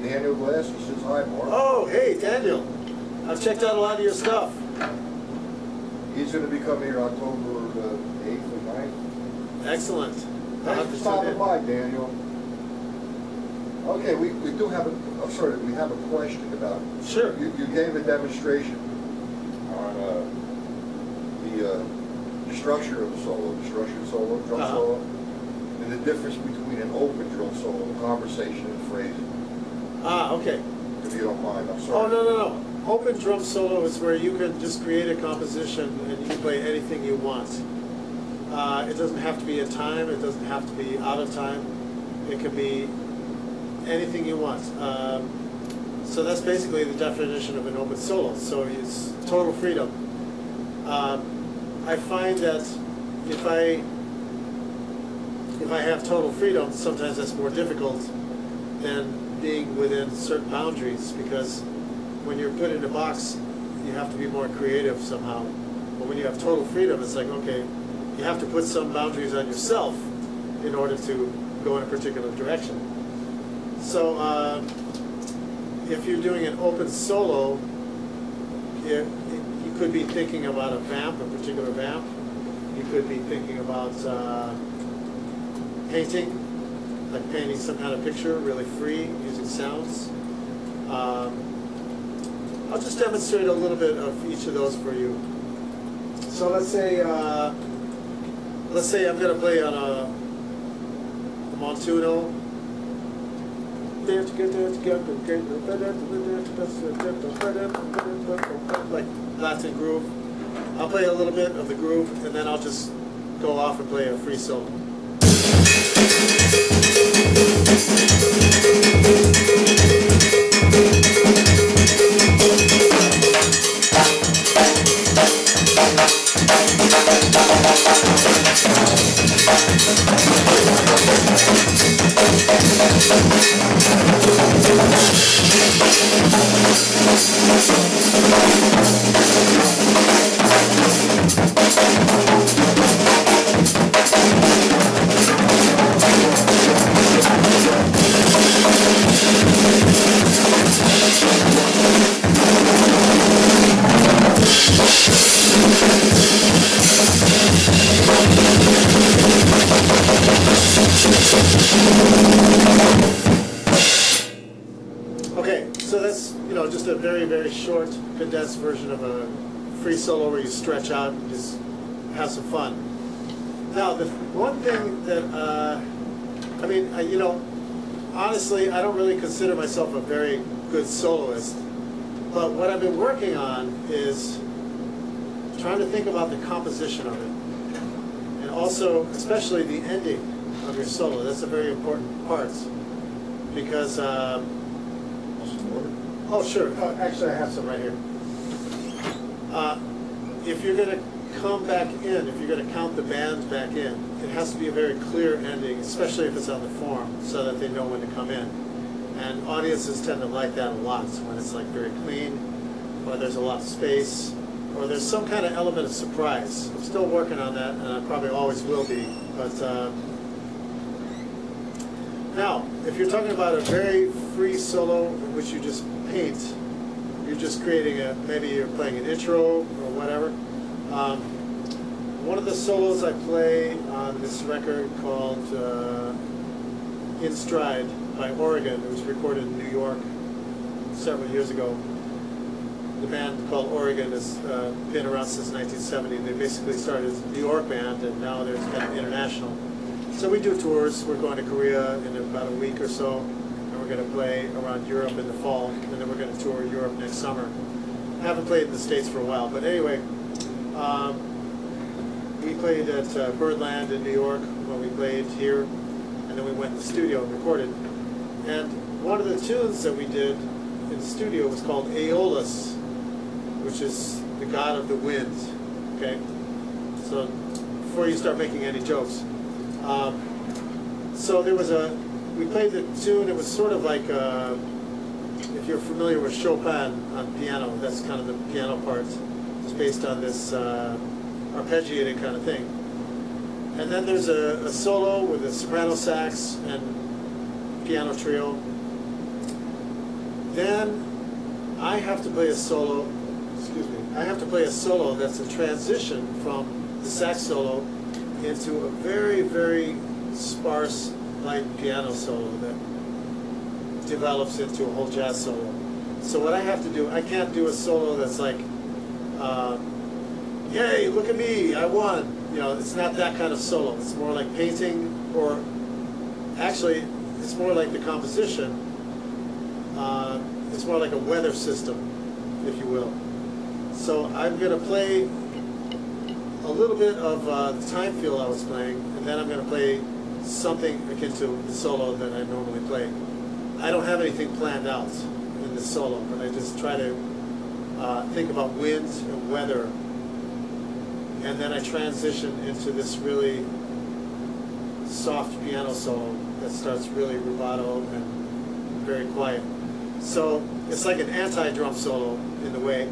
Daniel Glass, he says hi, Mark. Oh, hey, Daniel. I've checked out a lot of your stuff. He's going to be coming here October 8th or 9th. Excellent. Thanks for stopping by, Daniel. Okay, we do have we have a question about. Sure. You gave a demonstration on the structure of the solo, the structured solo, drum solo, and the difference between an open drum solo, conversation, and phrasing. Ah, okay. If you don't mind, I'm sorry. Oh, no. Open drum solo is where you can just create a composition and you can play anything you want. It doesn't have to be in time, it doesn't have to be out of time. It can be anything you want. So that's basically the definition of an open solo. So it's total freedom. I find that if I have total freedom, sometimes that's more difficult than being within certain boundaries, because when you're put in a box, you have to be more creative somehow. But when you have total freedom, it's like, okay, you have to put some boundaries on yourself in order to go in a particular direction. So if you're doing an open solo, you could be thinking about a vamp, a particular vamp. You could be thinking about painting, like painting some kind of picture, really free, using sounds. I'll just demonstrate a little bit of each of those for you. So let's say I'm going to play on a Montuno. Like Latin groove. I'll play a little bit of the groove, and then I'll just go off and play a free solo. Okay, so that's, just a very, very short, condensed version of a free solo where you stretch out and just have some fun. Now, the one thing that, honestly, I don't really consider myself a very good soloist, but what I've been working on is trying to think about the composition of it, and also, especially the ending of your solo. That's a very important part, because oh, sure. Oh, actually, I have some right here. If you're going to come back in, if you're going to count the band back in, it has to be a very clear ending, especially if it's on the form, so that they know when to come in. And audiences tend to like that a lot, when it's like very clean, or there's a lot of space, or there's some kind of element of surprise. I'm still working on that, and I probably always will be. But now, if you're talking about a very free solo in which you just paint, you're just creating maybe you're playing an intro or whatever. One of the solos I play on this record called In Stride by Oregon, it was recorded in New York several years ago. The band called Oregon has been around since 1970. They basically started as a New York band, and now they're kind of international. So we do tours. We're going to Korea in about a week or so, and we're going to play around Europe in the fall, and then we're going to tour Europe next summer. I haven't played in the States for a while, but anyway, we played at Birdland in New York when we played here, and then we went in the studio and recorded. And one of the tunes that we did in the studio was called Aeolus, which is the god of the wind. Okay, so before you start making any jokes. So we played the tune. It was sort of like, if you're familiar with Chopin on piano, that's kind of the piano part. It's based on this arpeggiated kind of thing. And then there's a solo with a soprano sax and piano trio. Then I have to play a solo, that's a transition from the sax solo into a very, very sparse, light piano solo that develops into a whole jazz solo. So what I have to do, I can't do a solo that's like, yay, look at me, I won. It's not that kind of solo. It's more like painting, or actually, it's more like the composition. It's more like a weather system, if you will. So I'm going to play a little bit of the time feel I was playing, and then I'm going to play something akin to the solo that I normally play. I don't have anything planned out in this solo, but I just try to think about wind and weather, and then I transition into this really soft piano solo that starts really rubato and very quiet. So it's like an anti-drum solo in the way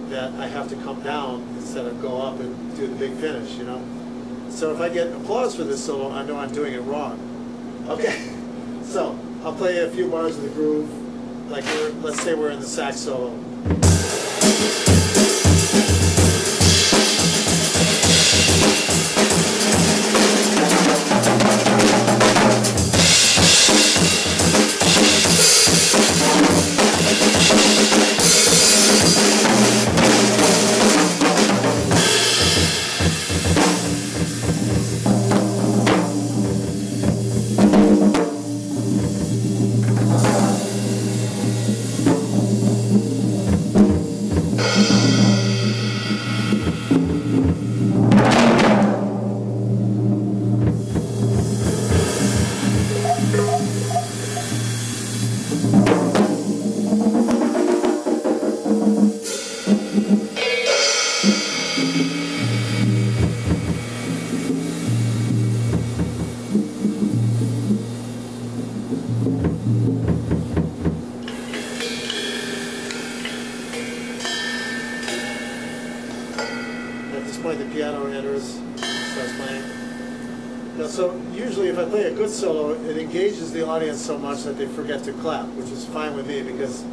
that I have to come down instead of go up and do the big finish, you know? So if I get applause for this solo, I know I'm doing it wrong. Okay, so I'll play a few bars of the groove, like let's say we're in the sax solo. The piano enters, starts playing. Now, so usually if I play a good solo, it engages the audience so much that they forget to clap, which is fine with me because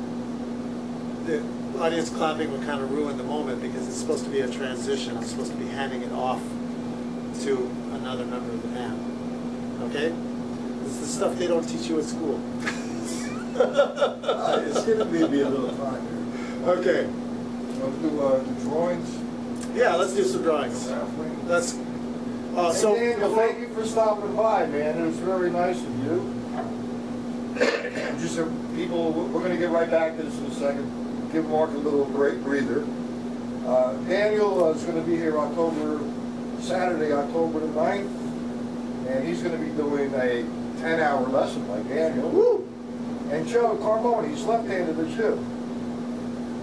the audience clapping would kind of ruin the moment because it's supposed to be a transition. I'm supposed to be handing it off to another member of the band. Okay? This is the stuff they don't teach you at school. It's going to be a little time here. Okay. Want to do the drawings? Yeah, let's do some drawings. Let's. So Daniel, thank you for stopping by, man. It was very nice of you. Just people, we're going to get right back to this in a second. Give Mark a little breather. Daniel is going to be here Saturday, October the 9th, and he's going to be doing a 10-hour lesson like Daniel. Woo! And Joe Carbone, he's left-handed too.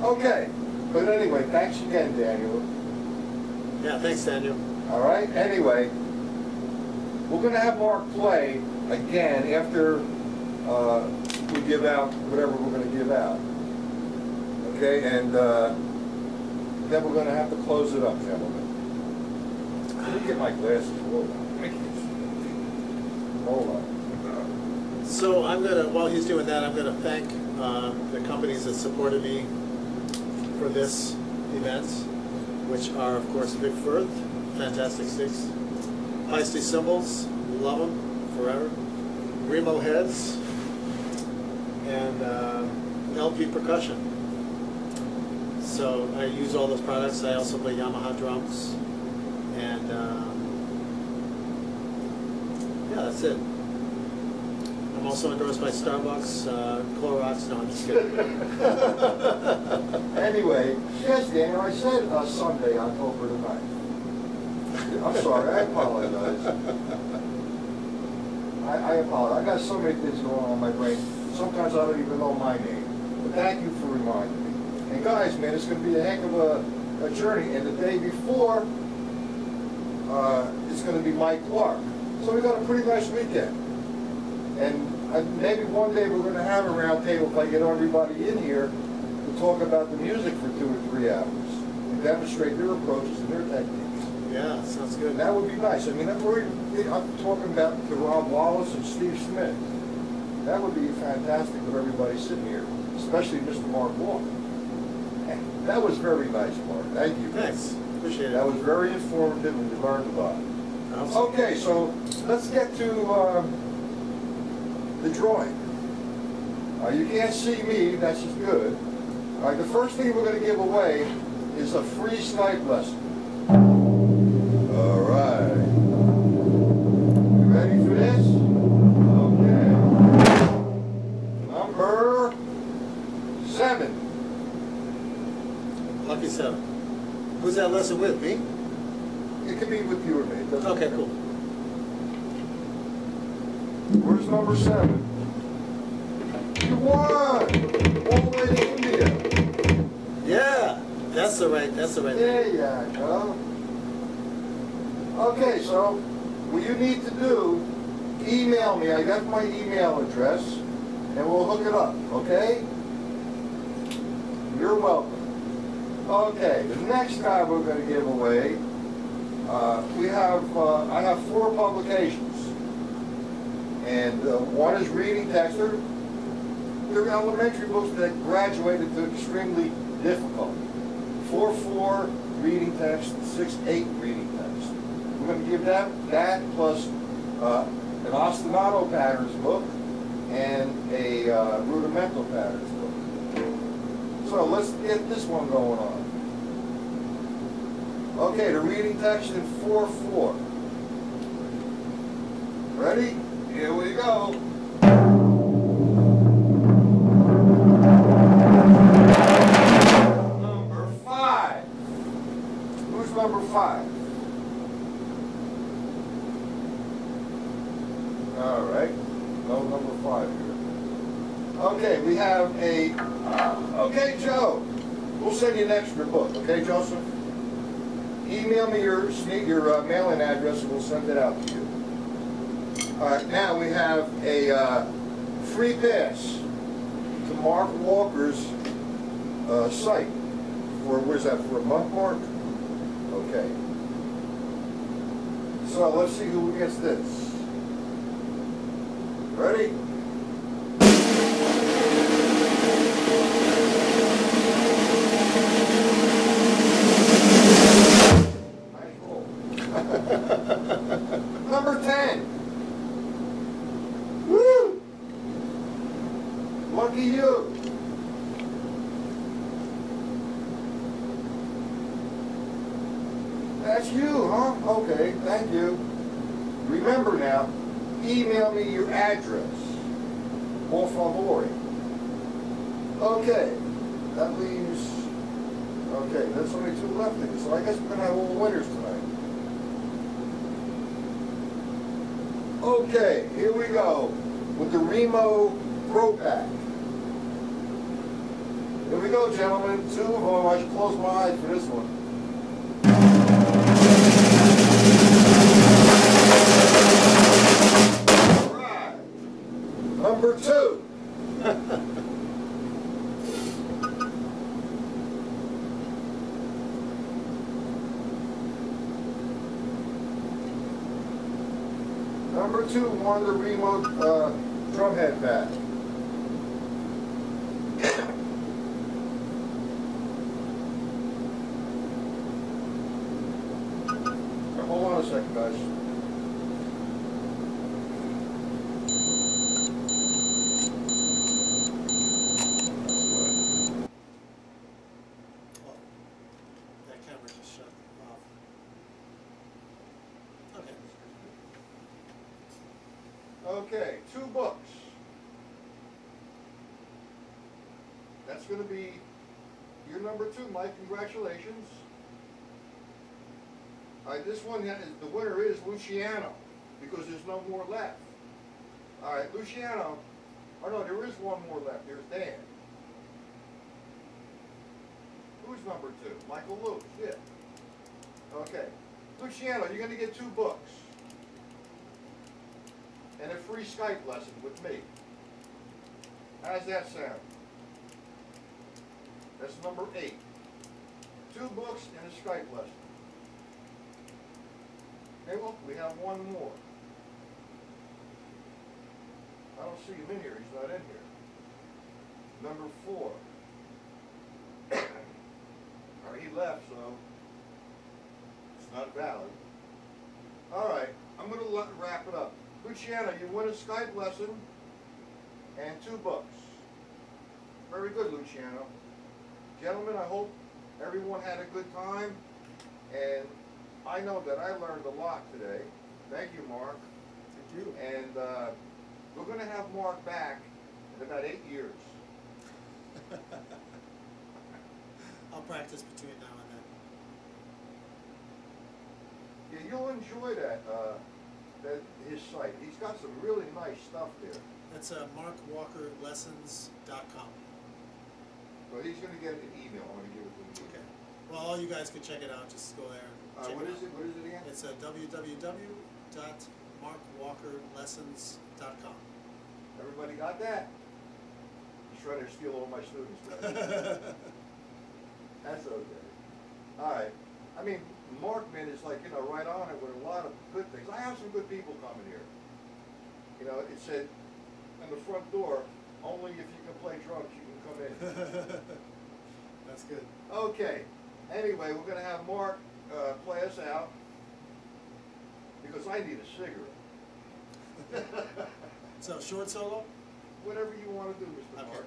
Okay, but anyway, thanks again, Daniel. Yeah, thanks, Daniel. All right, anyway, we're going to have Mark play again after we give out whatever we're going to give out. Okay, and then we're going to have to close it up, gentlemen. Let me get my glasses. Hold on. So I'm going to, while he's doing that, I'm going to thank the companies that supported me for this event, which are, of course, Vic Firth, Fantastic Six, Feisty Cymbals, love them forever, Remo Heads, and LP Percussion. So I use all those products. I also play Yamaha drums, and yeah, that's it. I'm also endorsed by Starbucks, Clorox. No, I'm just kidding. Anyway, yes, Daniel, I said Sunday, October the 9th. I'm sorry, I apologize. I apologize. I got so many things going on in my brain. Sometimes I don't even know my name. But thank you for reminding me. And guys, man, it's going to be a heck of a journey. And the day before, it's going to be Mike Clark. So we got a pretty nice weekend. And maybe one day we're going to have a round table if I get everybody in here to talk about the music for 2 or 3 hours and demonstrate their approaches and their techniques. Yeah, sounds good. And that would be nice. I mean, I'm talking about to Rob Wallace and Steve Smith. That would be fantastic with everybody sitting here, especially Mr. Mark Walker. That was very nice, Mark. Thank you. Thanks. Appreciate it. That was very informative and we learned a lot. Okay, so let's get to the drawing. You can't see me, that's just good. All right, the first thing we're going to give away is a free snipe lesson. All right. You ready for this? Okay. Number 7. Lucky 7. Who's that lesson with? Me? It could be with you or me. Okay, cool. Where's number 7? You won! All the way to India. Yeah, that's the right. There you go. Okay, so what you need to do, email me. I got my email address, and we'll hook it up, okay? You're welcome. Okay, the next guy we're going to give away, I have 4 publications. And one is reading text. They're elementary books that graduated to extremely difficult. 4-4 reading text, 6-8 reading text. We're going to give that plus an ostinato patterns book and a rudimental patterns book. So let's get this one going on. Okay, the reading text in 4-4. Ready? Here we go. Number 5. Who's number 5? All right. No number 5 here. Okay, we have a, okay, Joe, we'll send you an extra book, okay, Joseph? Email me your mailing address and we'll send it out to you. All right, now we have a free pass to Mark Walker's site. Where's that, for a month, Mark? Okay. So let's see who gets this. Ready? Number 10. Woo! Lucky you. That's you, huh? Okay, thank you. Remember now, email me your address. Por favor. Okay, that leaves, okay, there's only 2 left in this, so I guess we're going to have all the winners tonight. Okay, here we go with the Remo Pro Pack. Here we go, gentlemen. 2 of them. I should close my eyes for this one. All right. Number 2. Number 2 won the Remo drumhead pack. Hold on a second, guys. That camera just shut off. Okay. Okay, 2 books. That's going to be your number 2, Mike. Congratulations. This one, the winner is Luciano, because there's no more left. All right, Luciano. Oh no, there is one more left. There's Dan. Who's number 2? Michael Lewis. Yeah. Okay. Luciano, you're going to get 2 books. And a free Skype lesson with me. How's that sound? That's number 8. 2 books and a Skype lesson. Hey, look, we have one more. I don't see him in here. He's not in here. Number 4. All right, he left, so it's not valid. All right, I'm going to wrap it up. Luciano, you win a Skype lesson and 2 books. Very good, Luciano. Gentlemen, I hope everyone had a good time, and I know that I learned a lot today. Thank you, Mark. Thank you. And we're going to have Mark back in about 8 years. I'll practice between now and then. Yeah, you'll enjoy that his site. He's got some really nice stuff there. That's markwalkerlessons.com. So he's going to get an email. I'm going to give it to him. Okay. Well, all you guys can check it out. Just go there and check What it is out. it? What is it again? It's www.markwalkerlessons.com. Everybody got that? He's trying to steal all my students. That's okay. All right. I mean, Markman is like, you know, right on it with a lot of good things. I have some good people coming here. You know, it said on the front door, only if you can play drums you can come in. That's good. Okay. Anyway, we're going to have Mark play us out because I need a cigarette. So, short solo? Whatever you want to do, Mr. Okay, Mark.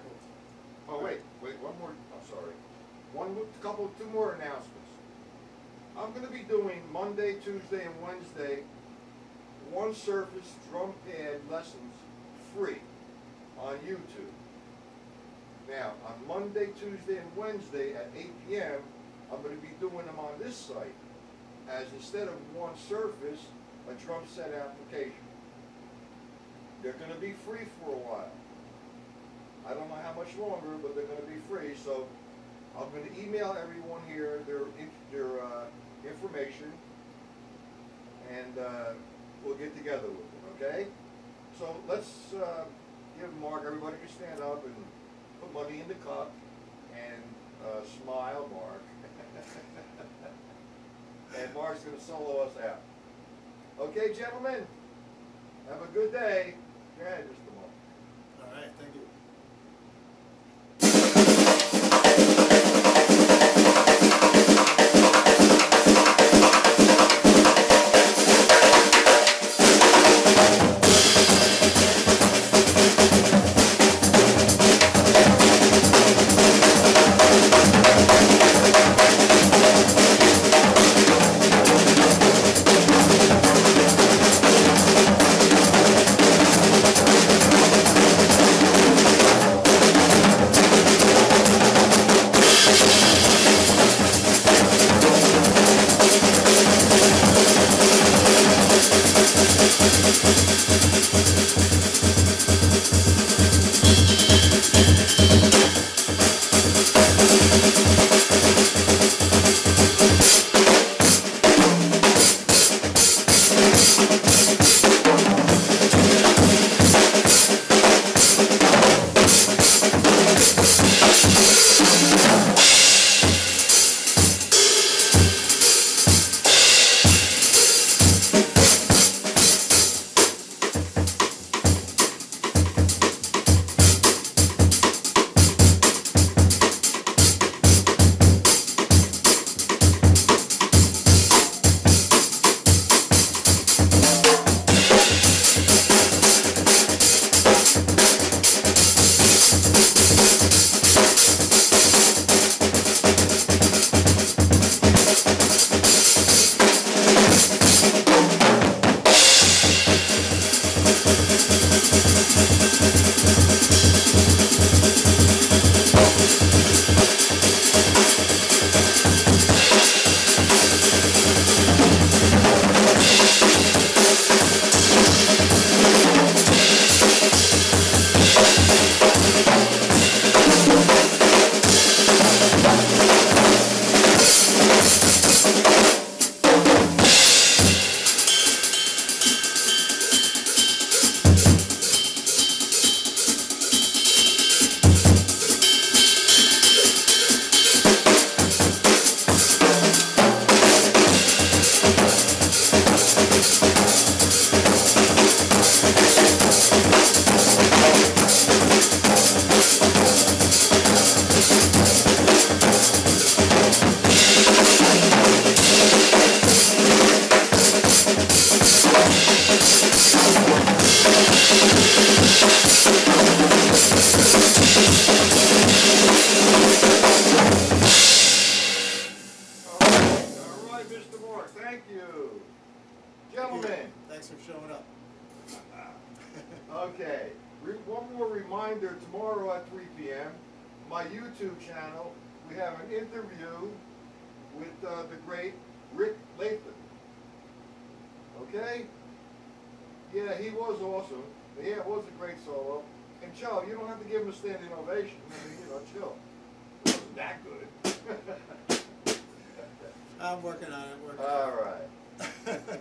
cool. Oh, wait, one more. I'm sorry. Two more announcements. I'm going to be doing Monday, Tuesday, and Wednesday one surface drum pad lessons free on YouTube. Now, on Monday, Tuesday, and Wednesday at 8 p.m., I'm going to be doing them on this site as instead of one surface, a drum set application. They're going to be free for a while. I don't know how much longer, but they're going to be free. So I'm going to email everyone here their information, and we'll get together with them, okay? So let's give Mark, everybody can stand up and put money in the cup and smile, Mark. And Mark's going to solo us out. Okay, gentlemen? Have a good day. Go ahead, Mr. Mark. All right, thank you. Okay. One more reminder, tomorrow at 3 p.m., my YouTube channel, we have an interview with the great Rick Latham. Okay? Yeah, he was awesome. Yeah, it was a great solo. And Joe, you don't have to give him a standing ovation. I mean, chill. It wasn't that good. I'm working on it. All right.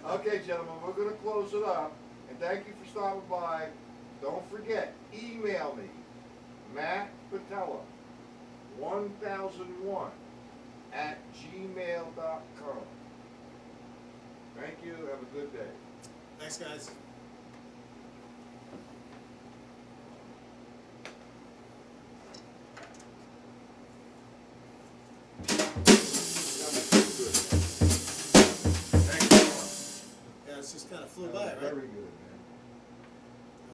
Okay, gentlemen, we're going to close it up. And thank you for stopping by. Don't forget, email me, Matt Patella, 1001 @gmail.com. Thank you. Have a good day. Thanks, guys. Thank you. Yeah, it's just kind of flew by, right? Very good, man.